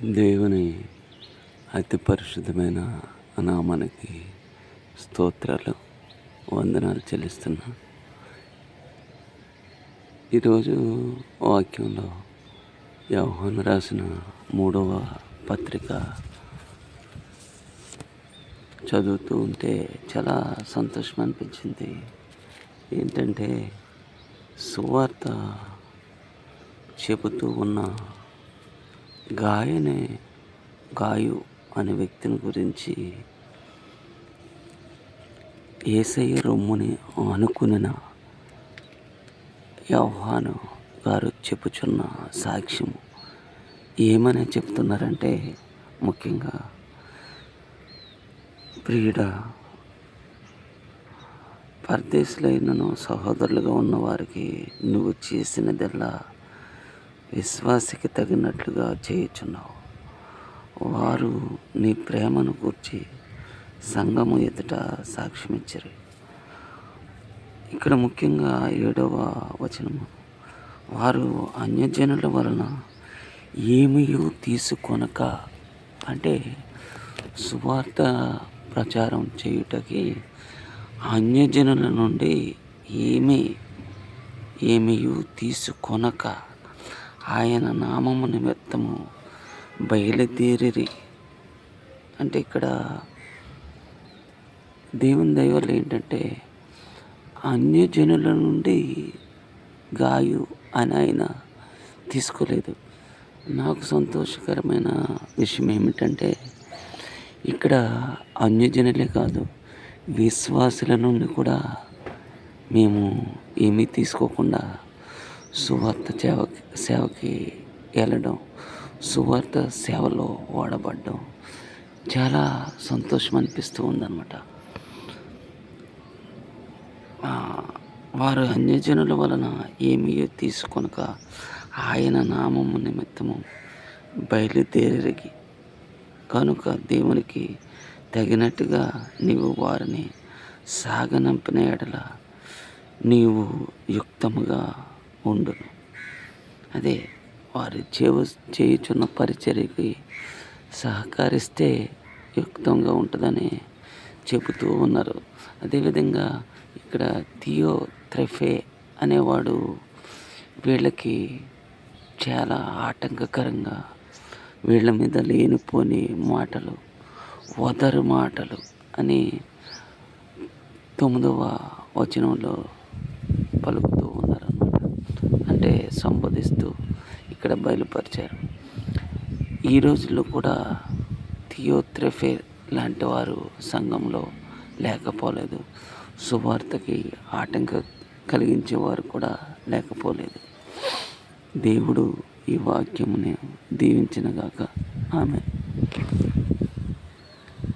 దేవుని అతి పరిశుద్ధమైన నామానికి స్తోత్రాలు, వందనాలు చెల్లిస్తున్నా. ఈరోజు వాక్యంలో యోహాను రాసిన 3వ పత్రిక చదువుతూ ఉంటే చాలా సంతోషం అనిపించింది. ఏంటంటే సువార్త చెబుతూ ఉన్న గాయు అనే వ్యక్తిని గురించి యేసయ్య రొమ్ముని అనుకునిన యోహాను గారు చెప్పుచున్న సాక్ష్యము ఏమని చెప్తున్నారంటే, ముఖ్యంగా ప్రియుడా, పరదేశులైనను సహోదరులుగా ఉన్నవారికి నువ్వు చేసినదెల్లా విశ్వాసికి తగినట్లుగా చేయుచున్నావు. వారు నీ ప్రేమను గూర్చి సంఘము ఎదుట సాక్ష్యమిచ్చారు. ఇక్కడ ముఖ్యంగా 7వ వచనము, వారు అన్యజనుల వలన ఏమీయూ తీసుకొనక, అంటే సువార్త ప్రచారం చేయుటకి అన్యజనుల నుండి ఏమీయూ తీసుకొనక ఆయన నామము నిమిత్తము బయలుదేరిరి. అంటే ఇక్కడ దేవుని దయ వల్ల ఏంటంటే, అన్యజనుల నుండి గాయు అని ఆయన తీసుకోలేదు. నాకు సంతోషకరమైన విషయం ఏమిటంటే, ఇక్కడ అన్యజనులే కాదు, విశ్వాసుల నుండి కూడా మేము ఏమీ తీసుకోకుండా సువార్త సేవకి వెళ్ళడం, సువార్త సేవలో వాడబడ్డం చాలా సంతోషం అనిపిస్తూ ఉందన్నమాట. వారు అన్యజనుల వలన ఏమీ తీసుకొనక ఆయన నామము నిమిత్తము బయలుదేరికి కనుక దేవునికి తగినట్టుగా నీవు వారిని సాగనంపిన ఎడల నీవు యుక్తముగా ఉండును. అదే వారి చేయుచున్న పరిచర్యకి సహకరిస్తే యుక్తంగా ఉంటుందని చెబుతూ ఉన్నారు. అదేవిధంగా ఇక్కడ థియోత్రెఫే అనేవాడు వీళ్ళకి చాలా ఆటంకకరంగా, వీళ్ళ మీద లేనిపోని మాటలు, వదరు మాటలు అని 9వ వచనంలో పలుకుతూ ఉన్నారన్నమాట. అంటే సంబోధిస్తూ ఇక్కడ బయలుపరిచారు. ఈ రోజుల్లో కూడా థియోత్రెఫే లాంటి వారు సంఘంలో లేకపోలేదు. సువార్తకి ఆటంకం కలిగించేవారు కూడా లేకపోలేదు. దేవుడు ఈ వాక్యముని దీవించినగాక. ఆమేన్.